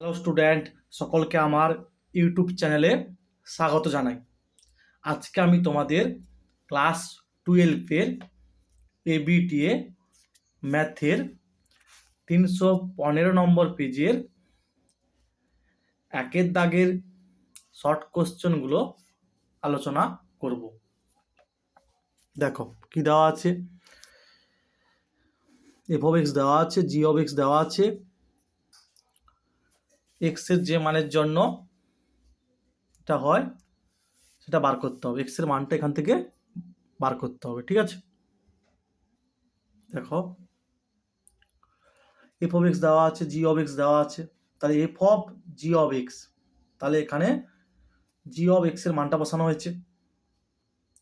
Hello student, সকলকে আমার YouTube চ্যানেলে স্বাগত জানাই। আজকে আমি তোমাদের ক্লাস 12-এর এবিটিএ ম্যাথের 315 নম্বর পেজের একের দাগের শর্ট কোশ্চেনগুলো আলোচনা করব। দেখো কি দেওয়া আছে, এফ অফ এক্স দেওয়া আছে, জি অফ এক্স দেওয়া আছে। এক্সের যে মানের জন্য এটা হয় সেটা বার করতে হবে, এক্সের মানটা এখান থেকে বার করতে হবে। ঠিক আছে, দেখো এফ অফ এক্স দেওয়া আছে, জি অফ এক্স দেওয়া আছে, তাহলে F of G of x, তাহলে এখানে জি অফ এক্সের মানটা বসানো হয়েছে।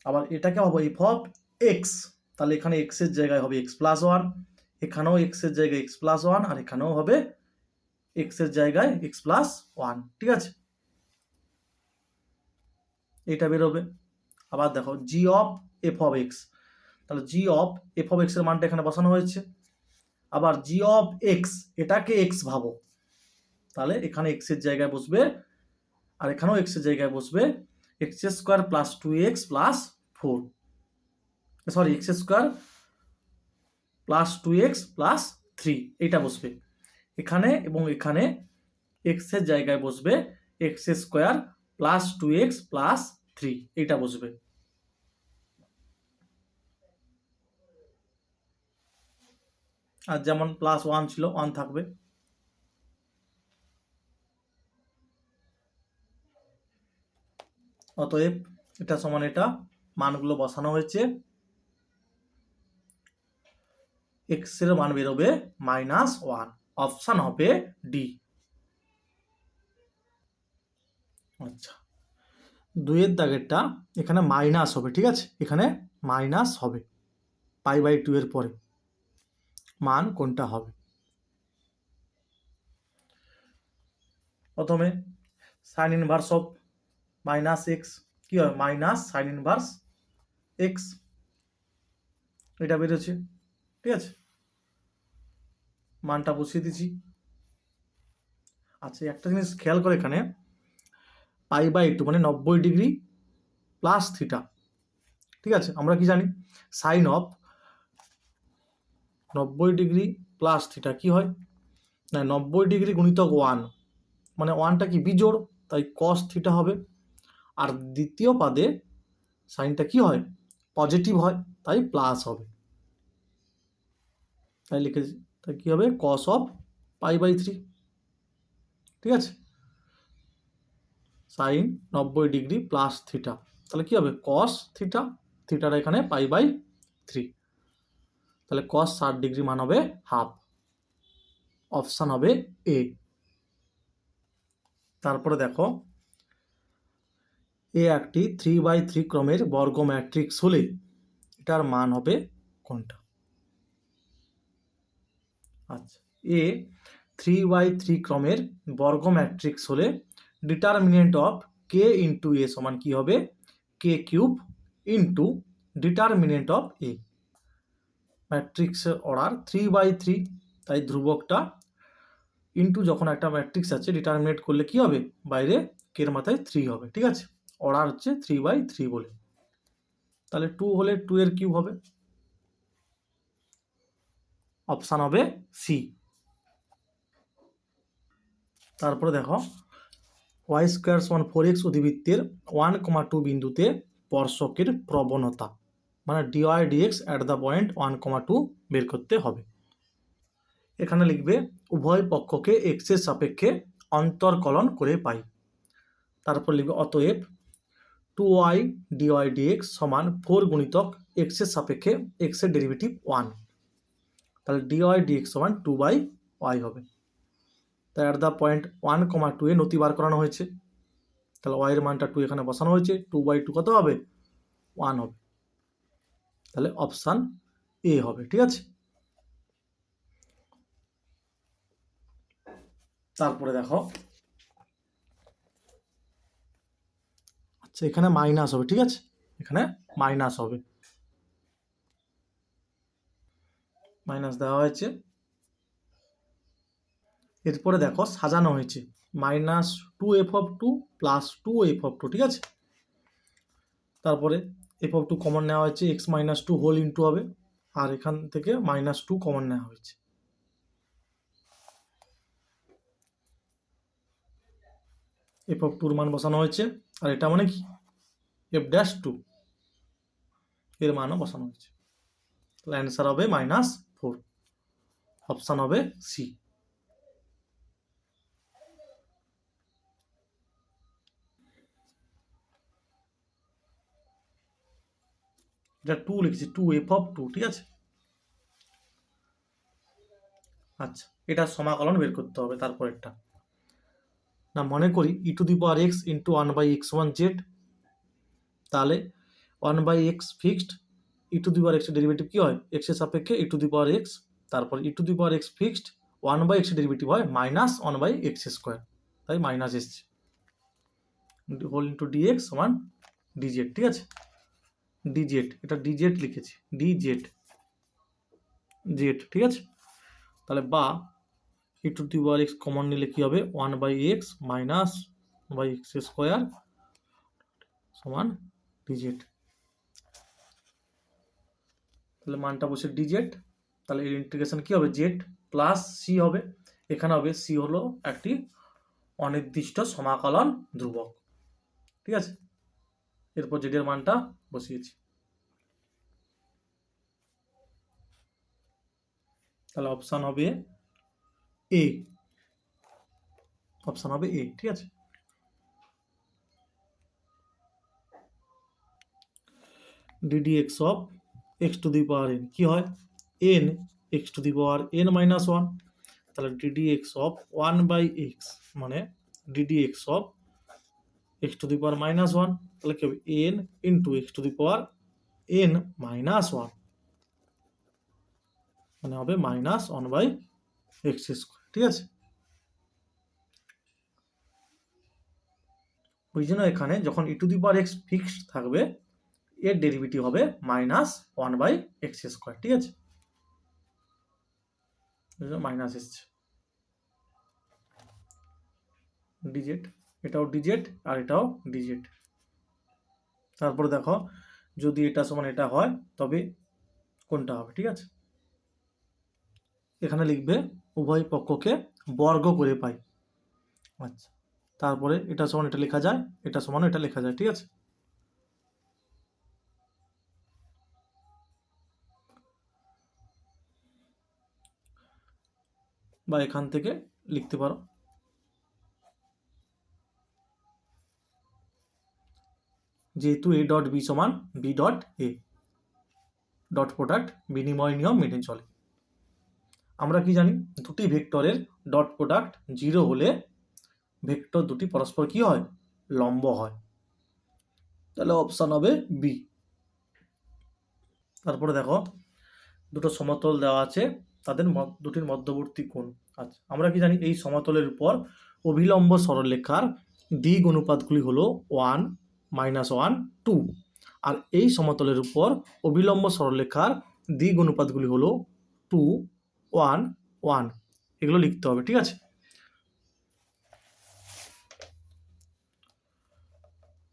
আবার এটাকে হবে এফ অফ এক্স, তাহলে এখানে এক্সের জায়গায় হবে এক্স প্লাস ওয়ান, এখানেও এক্সের জায়গায় এক্স প্লাস ওয়ান, আর এখানেও হবে এক্সের জায়গায় এক্স প্লাস ওয়ান। ঠিক আছে, এটা বেরোবে। আবার দেখো জি অফ এফ অফ এক্স, তাহলে জি অফ এফ অফ এক্সের মানটা এখানে বসানো হয়েছে। আবার জি অফ এক্স, এটাকে এক্স ভাবো, তাহলে এখানে এক্সের জায়গায় বসবে, আর এখানেও এক্সের জায়গায় বসবে x square plus 2x plus 4, sorry x square plus 2x plus 3, এইটা বসবে এখানে, এবং এখানে এক্সের জায়গায় বসবে x square plus 2x plus 3, এইটা বসবে। আর যেমন প্লাস 1 ছিল 1 থাকবে। অতএব এটা সমান এটা, মানগুলো বসানো হয়েছে, এক্স এর মান বেরোবে -1, অপশান হবে ডি। আচ্ছা, দুইয়ের দাগেরটা এখানে মাইনাস হবে। ঠিক আছে, এখানে মাইনাস হবে π/2 এর পরে, মান কোনটা হবে? প্রথমে sign inverse of minus x কি হয়, মাইনাস সাইন ইনভার্স এক্স, এটা বেরোচ্ছে। ঠিক আছে, মানটা বসিয়ে দিচ্ছি। আচ্ছা, একটা জিনিস খেয়াল করে, এখানে π/2 মানে 90 ডিগ্রি প্লাস থিটা। ঠিক আছে, আমরা কি জানি sine of 90 degree plus theta কি হয় না, 90 ডিগ্রি গুণিতক 1, মানে 1টা কি বিজোড়, তাই কস থিটা হবে। আর দ্বিতীয় পাদে সাইনটা কি হয়, পজিটিভ হয়, তাই প্লাস হবে। তাই লিখেছি, তাই কি হবে কস অফ π/3। ঠিক আছে, সাইন 90 ডিগ্রি প্লাস থিটা, তাহলে কি হবে কস থিটা, থিটাটা এখানে π/3, তাহলে কস 60 ডিগ্রি মান হবে হাফ, অপশান হবে এ। তারপরে দেখো এ একটি 3/3 ক্রমের বর্গ ম্যাট্রিক্স হলে এটার মান হবে কোনটা? আচ্ছা, এ 3/3 ক্রমের বর্গ ম্যাট্রিক্স হলে ডিটারমিনেন্ট অফ কে ইন্টু এ সমান কি হবে, K cube into determinant of এ। ম্যাট্রিক্সের অর্ডার 3/3, তাই ধ্রুবকটা ইন্টু যখন একটা ম্যাট্রিক্স আছে ডিটারমিনেট করলে কি হবে, বাইরে কের মাথায় 3 হবে। ঠিক আছে, অর্ডার হচ্ছে 3/3 বলে, তাহলে 2 হলে 2 এর কিউব হবে, অপশান হবে সি। তারপরে দেখো ওয়াই স্কোয়ার সমান 4x অধিবৃত্তের 1,2 বিন্দুতে স্পর্শকের প্রবণতা, মানে d y d x at the point 1,2 বের করতে হবে। এখানে লিখবে উভয় পক্ষকে এক্স এর সাপেক্ষে অন্তর্কলন করে পাই। তারপর লিখবে অতএব 2y ডিওয়াই ডিএক্স সমান 4 গুণিতক এক্স এর সাপেক্ষে এক্স এর ডেরিভেটিভ 1, তাহলে ডিওয়াই ডিএক্স সমান 2/y হবে। তাই অ্যাট দ্য পয়েন্ট 1,2 এ নতি বার করানো হয়েছে, তাহলে ওয়াই এর মানটা 2 এখানে বসানো হয়েছে, 2/2 কত হবে, 1 হবে, তাহলে অপশান এ হবে। ঠিক আছে, তারপরে দেখো আচ্ছা এখানে মাইনাস হবে। ঠিক আছে, এখানে মাইনাস হবে, মাইনাস দেওয়া হয়েছে। এরপরে দেখো সাজানো হয়েছে -2f(2) + 2f(2), ঠিক আছে। তারপরে f(2) কমন নেওয়া হয়েছে, x - 2 হোল ইন্টু হবে, আর এখান থেকে -2 কমন নেওয়া হয়েছে। f(2)র মান বসানো হয়েছে, আর এটা মানে কি f'(2) এর মানও বসানো হয়েছে। তাহলে অ্যান্সার হবে -4, অপশান হবে সি। এটা 2 লিখেছি, 2f(2), ঠিক আছে। আচ্ছা, এটা সমাকলন বের করতে হবে। তারপরেরটা না, মনে করি e⁻x × 1/x1z, তাহলে 1/x ফিক্সড, e⁻x এর ডেরিভেটিভ কি হয় x এর সাপেক্ষে e⁻x, তারপর e⁻x ফিক্সড 1/x এর ডেরিভেটিভ হয় -1/x², তাই মাইনাস এসছে, হোল ইন্টু dx সমান dz, ঠিক আছে। dz, এটা dz লিখেছি, dz, ঠিক আছে। তাহলে বা e⁻x কমন নিলে কি হবে 1/x -1/x² সমান dz। তাহলে মানটা বসে dz, তাহলে এর ইন্টিগ্রেশন কি হবে z প্লাস c হবে। এখানে হবে c হলো একটি অনির্দিষ্ট সমাকলন ধ্রুবক, ঠিক আছে। এরপর z এর মানটা বসিয়েছি, তাহলে অপশান হবে এ, অপশান হবে এ, ঠিক আছে। ddx অফ x⁴n কি হয় n x⁴n - 1, তাহলে ddx অফ 1/x মানে ddx অফ x⁻−1, তাহলে কি হবে n × x⁴n - 1, মানে হবে -1/x², ঠিক আছে। ওই জন্য এখানে যখন e⁻x ফিক্সড থাকবে এর ডেরিভেটিভ হবে -1/x², ঠিক আছে। মাইনাস এসছে dz, এটাও dz আর এটাও dz। তারপরে দেখো যদি এটা সমান এটা হয় তবে কোনটা হবে, ঠিক আছে। এখানে লিখবে উভয় পক্ষকে বর্গ করে পাই। আচ্ছা, তারপরে এটা সমান এটা লেখা যায়, এটা সমান এটা লেখা যায়, ঠিক আছে। বা এখান থেকে লিখতে পারো যেহেতু a.b সমান b.a, ডট প্রোডাক্ট বিনিময় নিয়ম মেনে চলে। আমরা কি জানি দুটি ভেক্টরের ডট প্রোডাক্ট 0 হলে ভেক্টর দুটি পরস্পর কি হয় লম্ব হয়, তাহলে অপশান হবে বি। তারপরে দেখো দুটো সমতল দেওয়া আছে, তাদের দুটির মধ্যবর্তী কোণ। আচ্ছা, আমরা কি জানি এই সমতলের উপর অভিলম্ব সরলরেখার দিক অনুপাতগুলি হলো 1, -1, 2, আর এই সমতলের উপর অভিলম্ব সরলরেখার দিক অনুপাতগুলি হলো 2, 1, 1, এগুলো লিখতে হবে, ঠিক আছে।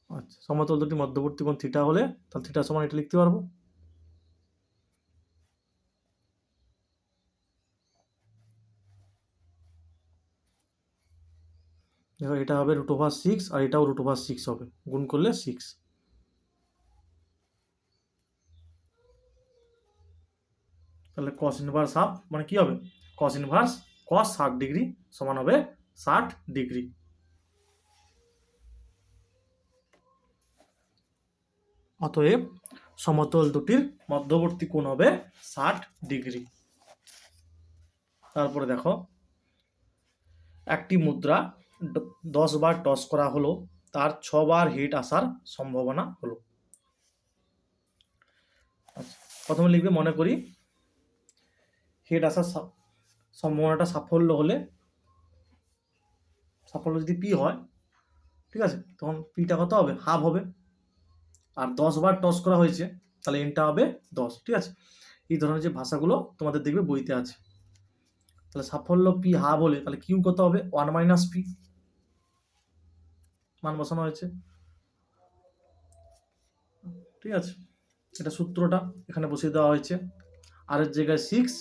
আচ্ছা, সমতল দুটি মধ্যবর্তী কোণ থিটা হলে তাহলে থিটা সমান এটা লিখতে পারবো। দেখো এটা হবে √6 আর এটাও √6 হবে, গুণ করলে 6। তাহলে cos ইনভার্স হাফ মানে কি হবে cos ইনভার্স cos 60 ডিগ্রি সমান হবে 60 ডিগ্রি। অতএব সমতল দুটির মধ্যবর্তী কোণ হবে 60 ডিগ্রি। তারপরে দেখো একটি মুদ্রা 10 বার টস করা হলো, তার 6 বার হিট আসার সম্ভাবনা হলো। আচ্ছা, প্রথমে লিখবে মনে করি হিট আসার সম্ভাবনাটা সাফল্য হলে, সাফল্য যদি পি হয়, ঠিক আছে, তখন পিটা কত হবে হাফ হবে, আর 10 বার টস করা হয়েছে তাহলে এনটা হবে 10, ঠিক আছে। এই ধরনের যে ভাষাগুলো তোমাদের দেখবে বইতে আছে। তাহলে সাফল্য পি হাফ হলে তাহলে কিউ কত হবে 1 মাইনাস পি, মান বসানো হয়েছে। ঠিক আছে, এটা সূত্রটা এখানে বসিয়ে দেওয়া হয়েছে। আর এর জায়গায় 6,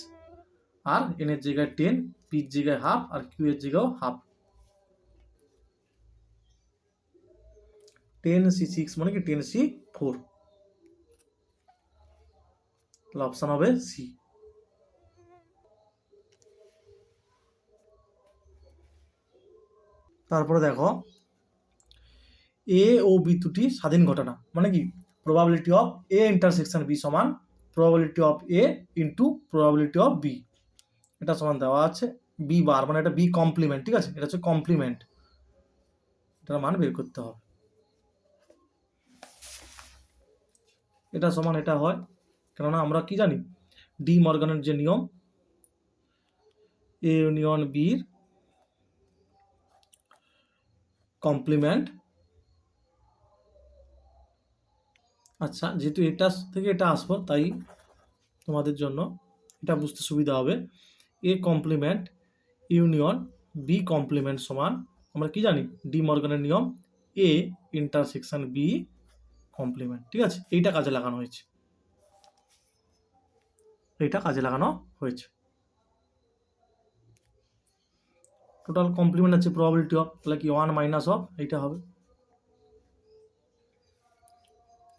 আর এন এর জায়গায় 10, পির জায়গায় হাফ, আর কিউ এর জায়গাও হাফ। 10c6 মানে কি 10c4, তাহলে অপশন হবে সি। তারপরে দেখো এ ও বি দুটি স্বাধীন ঘটনা, মানে কি probability of A intersection B সমান probability of A into probability of B. এটা সমান দেওয়া আছে বি বার, মানে এটা বি কমপ্লিমেন্ট। ঠিক আছে, এটা হচ্ছে কমপ্লিমেন্ট, এটার মান বের করতে হবে। এটা সমান এটা হয়, কেননা আমরা কি জানি ডি মর্গানের যে নিয়ম, এ ইউনিয়ন বির কমপ্লিমেন্ট। আচ্ছা, যেহেতু এটা থেকে এটা আসবো তাই তোমাদের জন্য এটা বুঝতে সুবিধা হবে। A complement union B complement সমান, আমরা কি জানি ডি মর্গানের নিয়ম, এ ইন্টারসেকশন বি কমপ্লিমেন্ট। ঠিক আছে, এইটা কাজে লাগানো হয়েছে, এইটা কাজে লাগানো হয়েছে। টোটাল কমপ্লিমেন্ট আছে প্রবাবিলিটি অফ, তাহলে কি 1 মাইনাস অফ এইটা হবে।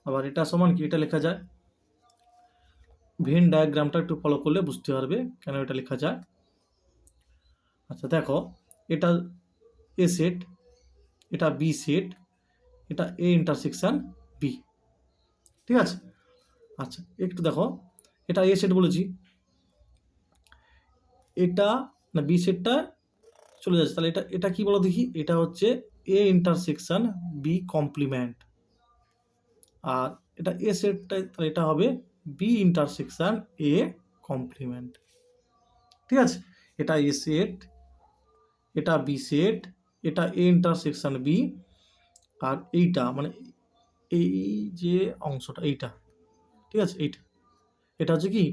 আবার এটা সমান কি, এটা লেখা যায় ভেন ডায়াগ্রামটা একটু ফলো করলে বুঝতে পারবে কেন এটা লেখা যায়। আচ্ছা দেখো, এটা এ সেট, এটা বি সেট, এটা এ ইন্টারসেকশন বি। ঠিক আছে, আচ্ছা একটু দেখো, এটা এ সেট বলেছি, এটা না বি সেটটা চলে যাচ্ছে, তাহলে এটা এটা কি বলো দেখি, এটা হচ্ছে এ ইন্টারসেকশন বি কমপ্লিমেন্ট। আর এটা এ সেটটা, তাহলে এটা হবে বি ইন্টারসেকশন এ কমপ্লিমেন্ট। ঠিক আছে, এটা এ সেট, এটা বি সেট, এটা এ ইন্টারসেকশন বি, আর এইটা মানে এই যে অংশটা এইটা, ঠিক আছে এইটা, এটা হচ্ছে কি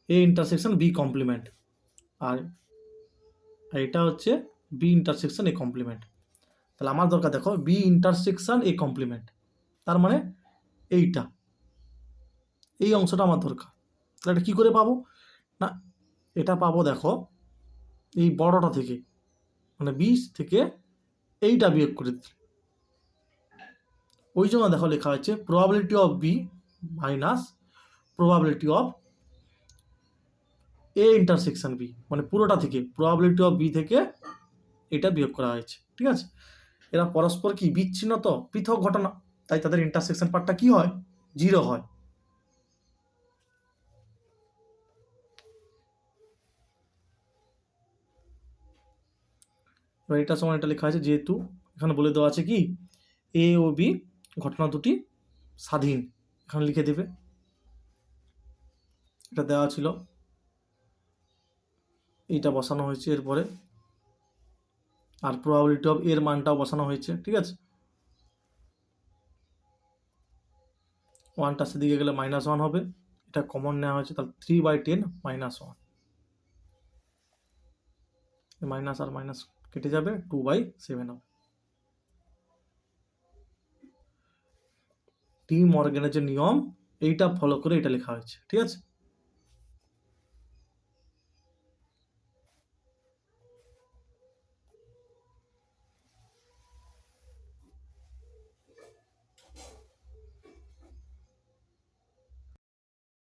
এ ইন্টারসেকশন বি কমপ্লিমেন্ট, আর এটা হচ্ছে বি ইন্টারসেকশন এ কমপ্লিমেন্ট। তাহলে আমার দরকার দেখো বি ইন্টারসেকশন এ কমপ্লিমেন্ট, তার মানে এইটা, এই অংশটা আমার দরকার। তাহলে এটা কী করে পাবো না, এটা পাবো দেখো এই বড়টা থেকে, মানে 20 থেকে এইটা বিয়োগ করে দিলে, ওই জন্য দেখো লেখা হচ্ছে probability of B minus probability of A intersection B, মানে পুরোটা থেকে প্রবাবিলিটি অফ বি থেকে এটা বিয়োগ করা হয়েছে। ঠিক আছে, এরা পরস্পর কি বিচ্ছিন্ন, তো পৃথক ঘটনা, তাই তাদের ইন্টারসেকশন পার্টটা কি হয় 0 হয়। এবার এটা সময় এটা লেখা আছে, যেহেতু এখানে বলে দেওয়া আছে কি এ ও বি ঘটনা দুটি স্বাধীন, এখানে লিখে দেবে, এটা দেওয়া ছিল, এইটা বসানো হয়েছে এরপরে, আর প্রবাবিলিটি অফ এর মানটাও বসানো হয়েছে। ঠিক আছে, 1টা সেদিকে গেলে -1 হবে, এটা কমন নেওয়া হয়েছে, তাহলে 3/10 -1, মাইনাস আর মাইনাস কেটে যাবে, 2/7 হবে। ডি মর্গানের যে নিয়ম এইটা ফলো করে এটা লেখা হয়েছে। ঠিক আছে।